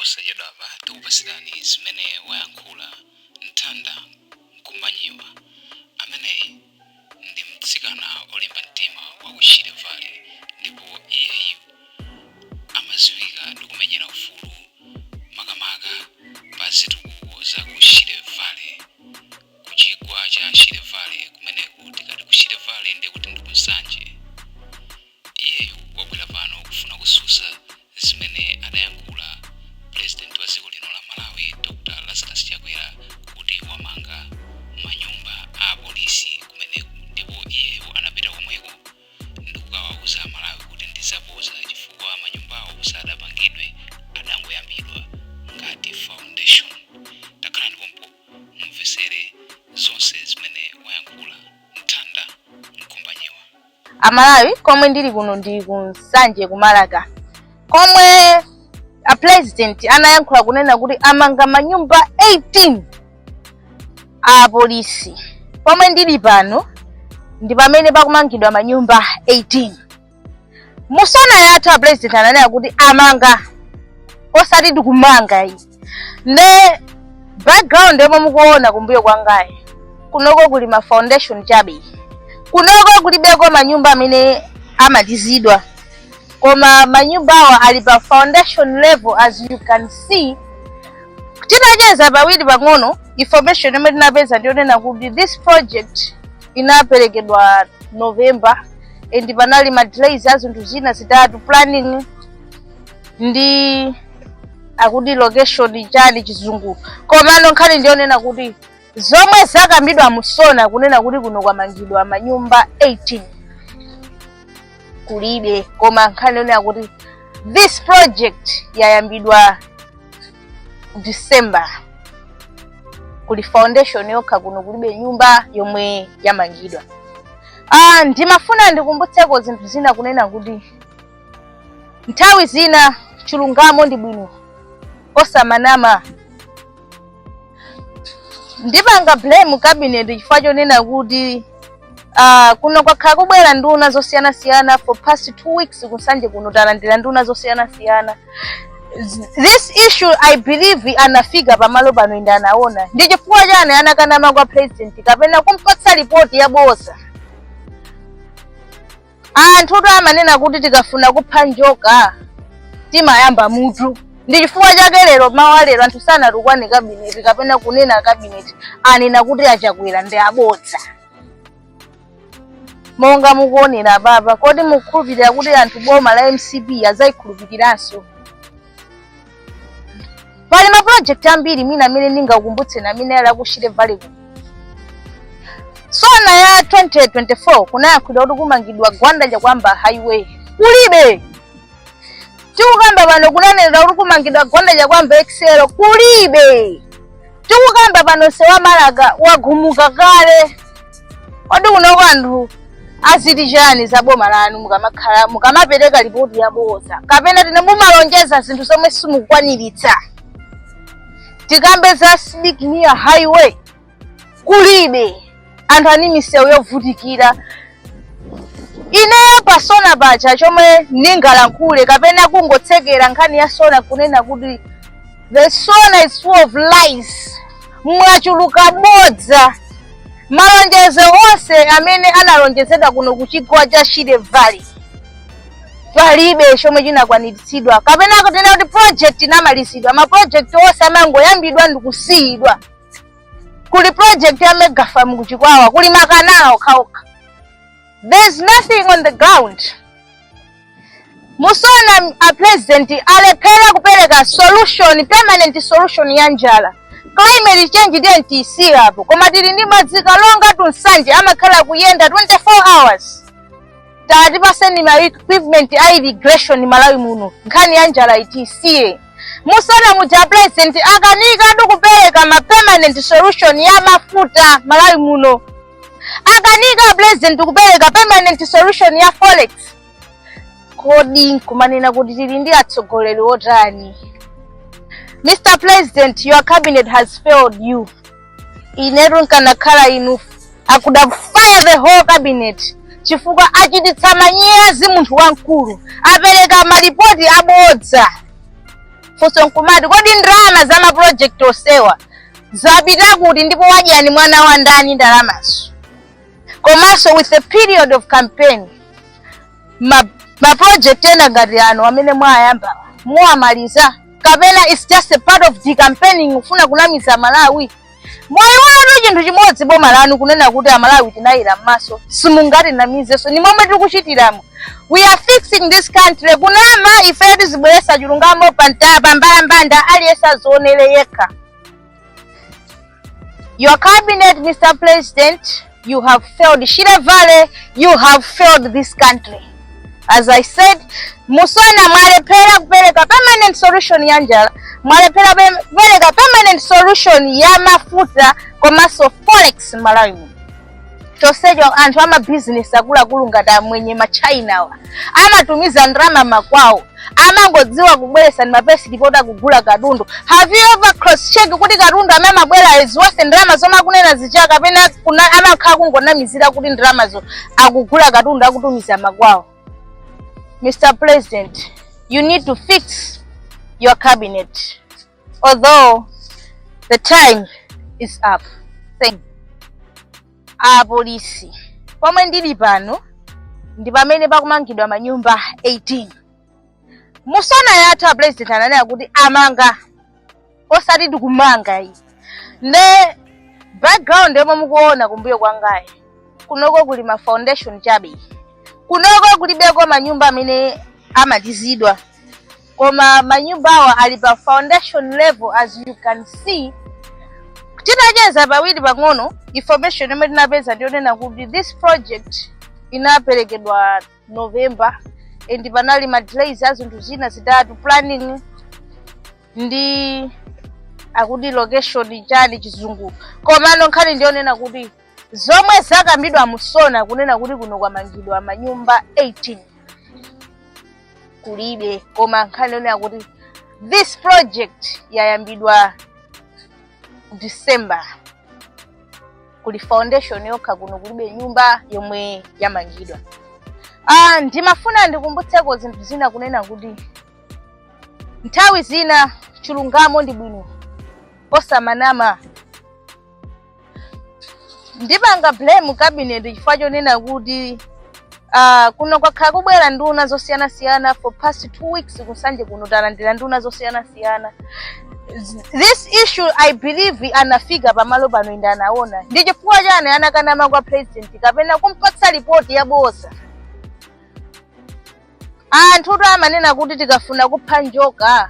posachedwa apa tikupasirani zimene wayankhula Ntanda Nkumbanyiwa ameneyi ndi Tsikana Olimba Mtima wa kuchire vale ndipo iyeyu amaziwika ndi kumenyera ufulu makamaka pa zitukuko za kuchire vale kuchigwa cha chire vale kumeneku tikati kuchire vale ndi kuti ndi Nsanje. Iyeyu wabwera pano kufuna kususa zimene adayankhula President wa dziko lino la Malawi Dr. Chakwera kuti wamanga manyumba a polisi kumeneku ndipo iyeyo anapita komweko ndi kukawauza Malawi kuti ndizapoza chifukwa manyumbawo sadapangidwe adangoyambidwa ngati foundation. Takhalani pompo mumvesere zonse zimene wayankhula Ntanda Nkumbanyiwa. Amalawi komwe ndili kuno ndi ku Nsanje kumalaka komwe a president anayankhula kunena kuti amanga manyumba 18 a polisi. Pomwe ndili pano ndi pamene pakumangidwa manyumba 18. Musona yathu a president ananena kuti amanga osati ndikumanga iyi. Ne background yomwe mukuona kumbuyo kwangayi kunoko kuli ma foundation chabe. Kunoko kulibeko manyumba amene amatizidwa. Koma manyumba awa ali pa foundation level as you can see. Tinacheza pawiri pang'ono information yomwe tinapeza ndionena kuti this project inaperekedwa November and panali ma delays azinthu zina zitatu planning ndi akuti location chani chizungu. Koma nkhani ndionena kuti zomwe zakambidwa musona kunena kuti kuno kwamangidwa manyumba 18 kulibe. Koma nkhani ndionena kuti this project yayambidwa December. Kuli foundation yokha kuno kulibe nyumba yomwe yamangidwa. Ndimafuna ndikumbutseko zinthu zina kunena kuti nthawi zina chilungamo ndi bwino osamanama. Ndipanga blame cabinet chifukwa chonena kuti kuno kwakhala kubwera nduna zosiyana-siyana for past 2 weeks kusanje kuno talandira nduna zosiyana-siyana. This issue I believe anafika pamalo pano indi anaona. Ndi chifukwa chani anakanama kwa president kapena kumpatsa report ya bosa. Anthu amanena kuti tikafuna kupha njoka timayamba mutu. Ndi chifukwa chake lero mawalero anthu sanatukwane cabinet kapena kunena cabinet anena kuti Chakwera ndi abodza. Monga mukuonera baba kodi mukhulupirira kuti anthu boma la MCP azayikhulupiranso. Pali ma project ambiri mina amene ndingakumbutse na amene ala kuchire vale kuno. Sona ya 2024 kunayankhulidwa kuti kumangidwa gwanda Chakwamba highway kulibe. Tikukamba pano kunanena kuti kumangidwa gwanda Chakwamba XL kulibe. Tikukamba pano sewa Malaga wagumuka kale. Kodi kuno kwanthu aziti chani za boma lanu mukamakhala mukamapereka report ya bosa kapena tine mumalonjeza zinthu zomwe simukwaniritsa. Tikambe za Civic near highway kulibe. Anthu ani misewu yovutikira. Ine pasona pacha chomwe ningalankhule kapena kungotsekera nkhani ya sona kunena kuti the sona is full of lies. Mwachuluka bodza. Malonjezo onse amene analonjezedwa kuno kuchigwa cha Shire Valley palibe chomwe chinakwaniritsidwa kapena kutena kuti project inamalizidwa. Ma project onse amangoyambidwa ndi kusiyidwa. Kuli project ya mega farm kuchikwawa kuli makanao okhaokha. There's nothing on the ground. Musona a president alekera kupereka solution, permanent solution ya njala. Climate change didn't see hapo. Koma tili ndi madzika longa tu Nsanje amakhala kuyenda 24 hours. Tati paseni ma equipment a irrigation Malawi muno. Nkhani ya njala itisiye. Musona muja president akanika adu kupereka ma permanent solution ya mafuta Malawi muno. Akanika president kupereka permanent solution ya forex. Kodi kumanena kuti tili ndi atsogoleri otani. Mr. President, your cabinet has failed you. Ineru kanakhala inu. I could have fired the whole cabinet. Chifukwa achititsa manyazi munthu wankulu. Apereka maripoti abodza. Fuso nkumati kodi ndalama za ma project osewa zapita kuti ndipo wadyani mwana wa ndani ndalamaso. Komanso with the period of campaign ma project ena ngati ano amene mwayamba mwamaliza kapena it's just a part of the campaigning ufuna kunamiza Malawi. Mwayiwala chinthu chimodzi boma lanu kunena kuti Malawi tinayira m'maso simungati namizeso ni momwe tikuchitiramo. We are fixing this country kunama ife tizibweresa chilungamo pantapa mbalambanda aliyesa zonele yekha. Your cabinet, Mr. President, you have failed Shire Valley, you have failed this country. As I said, musona mwalepera kupeleka permanent solution ya njala, mwalepera kupeleka permanent solution ya mafuta komanso forex Malawi. Tosejo anthu ama business akulu ngati mwenye ma China wa amatumiza ndalama makwawo amangodziwa kubweresa ni mapesi tipota kugula katundu. Have you ever cross check kuti katundu amabwera eziwase ndalama zoma kunena zichaka pena amakhala kungonamizira kuti ndalamazo akugula katundu akutumiza makwawo? Mr. President, you need to fix your cabinet, although the time is up. Thank you. Polisi pomwe ndili pano ndi pamene pakumangidwa manyumba 18. Musona yatha president ananena kuti amanga osati ndikumanga iyi. Ne background yomwe mukuona kumbuyo kwangayi kunoko kuli ma foundation chabe. Kunoko kulibeko manyumba amene amatizidwa. Koma manyumba awa ali pa foundation level as you can see. Tinacheza pawiri pang'ono information imene tinapeza ndionena kuti this project inaperekedwa November and panali ma delays azinthu zina zitatu planning ndi akuti location chani chizungu. Koma nkhani ndionena kuti zomwe zakambidwa musona kunena kuti kuno kwamangidwa manyumba 18 kulibe. Koma nkhani ndionena kuti this project yayambidwa December. Kuli foundation yokha kuno kulibe nyumba yomwe yamangidwa. Ndimafuna ndikumbutseko zinthu zina kunena kuti nthawi zina chilungamo ndi bwino osamanama. Ndipanga blame cabinet chifukwa chonena kuti kuno kwakhala kubwera nduna zosiyana for past 2 weeks kusanje kuno talandira nduna zosiyana. This issue I believe anafika pamalo pano inde anaona. Ndi chifukwa chane anakanama kwa president kapena kumpatsa report ya bosa. Anthu amanena kuti tikafuna kupha njoka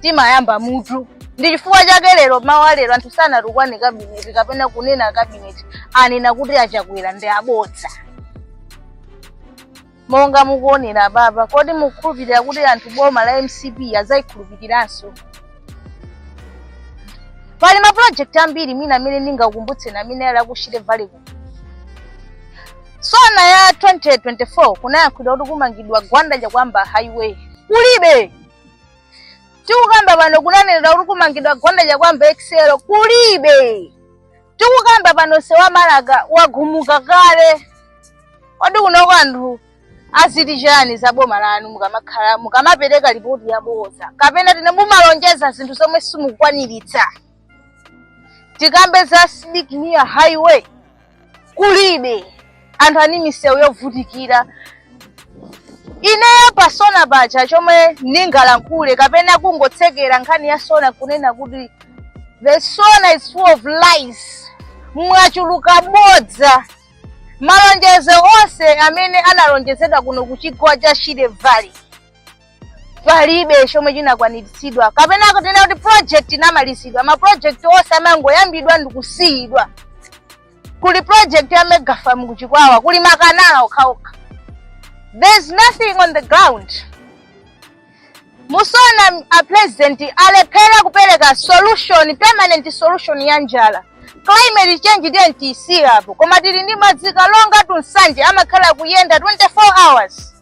timayamba mutu. Ndi chifukwa chake lero mawalero anthu sana tukwane cabinet kapena kunena cabinet anena kuti Chakwera ndi abodza. Monga mukuonera baba kodi mukhulupirira kuti anthu boma la MCP azayikhulupiriranso? Pali ma project ambiri mina amene ningakumbutse na amene ala ku Shire Valley. Sona ya 2024 kunayankhidwa kuti kumangidwa gwanda kwamba highway kulibe. Tikukamba pano kunanena kuti kumangidwa gwanda kwamba XL kulibe. Tikukamba pano sewa Malaga wagumuka kale. Kodi kunoko anthu aziti chani za boma lanu mukamakhala mukamapereka ripoti ya boza kapena tine mumalonjeza zinthu zomwe simukwaniritsa. Tikambe za slick near highway kulibe. Anthu ani misewu yovutikira. Ineyo pasona pacha chomwe ningalankhule kapena kungotsekera nkhani ya sona kunena kuti the sona is full of lies. Mwachuluka bodza. Malonjezo onse amene analonjezedwa kuno kuchigwa cha Shire Valley palibe chomwe chinakwaniritsidwa kapena kunena kuti project inamalizidwa. Ma project onse amangoyambidwa ndikusiyidwa. Kuli project ya mega farm kuchikwawa kuli makanala okhaokha. There's nothing on the ground. Musona a president alephera kupereka solution, permanent solution ya njala. Climate change didn't see hapo. Koma tili ndi madzika longa tu Nsanje amakhala kuyenda 24 hours.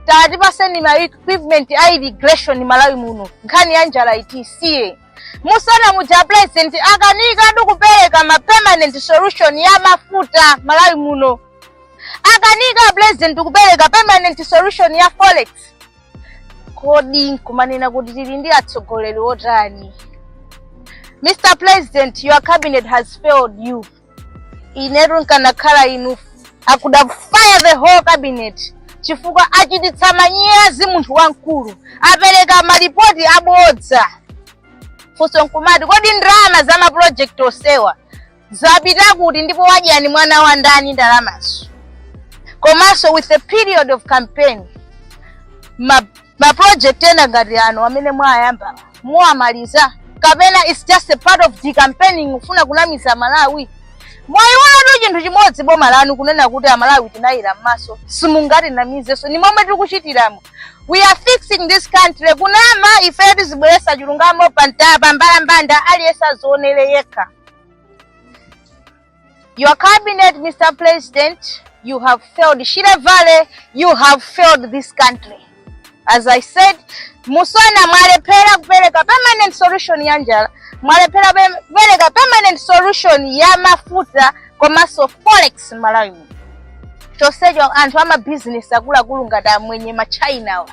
Tati paseni ma equipment a irrigation Malawi muno. Nkhani ya njala itisiye. Musona muja president akanika tu kupereka ma permanent solution ya mafuta Malawi muno. Akanika president kupereka permanent solution ya forex. kodi nkumanena kuti tili ndi atsogoleri otani. Mr. President, your cabinet has failed you. Inetu nkanakhala inu, I could have fired the whole cabinet. Chifukwa achititsa manyazi munthu wankulu, apereka maripoti abodza. Funso nkumati kodi ndalama za ma project osewa zapita kuti ndipo wadyani mwana wa ndani ndalamazo. Komanso with the period of campaign, ma project ena ngati ano amene mwayamba muamaliza kapena it's just a part of the campaigning ufuna kunamiza Malawi. Mwayiwala chinthu chimodzi boma lanu kunena kuti Malawi tinayira m'maso simungati namizeso ni momwe tikuchitiramo. We are fixing this country kunama ife tizibweresa chilungamo pantapa mbalambanda aliyesa zonele yekha. Your cabinet, Mr. President, you have failed Shire Valley, you have failed this country. As I said, musona mwalepera kupereka permanent solution ya njala, mwalepera kupereka permanent solution ya mafuta komanso forex Malawi. Chosejo anthu ama business akulu ngati mwenye ma China wa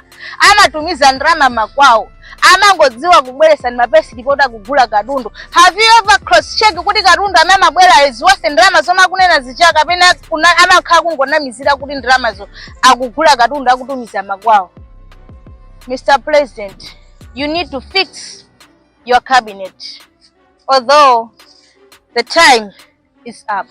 amatumiza ndalama makwawo amangodziwa kubweresa ni mapesi lipota kugula katundu. Have you ever cross check kuti katundu amabwera iziwase ndalama zoma kunena zichaka pena amakhala kungonamizira kuti ndalama zo akugula katundu akutumiza makwawo. Mr. President, you need to fix your cabinet, although the time is up.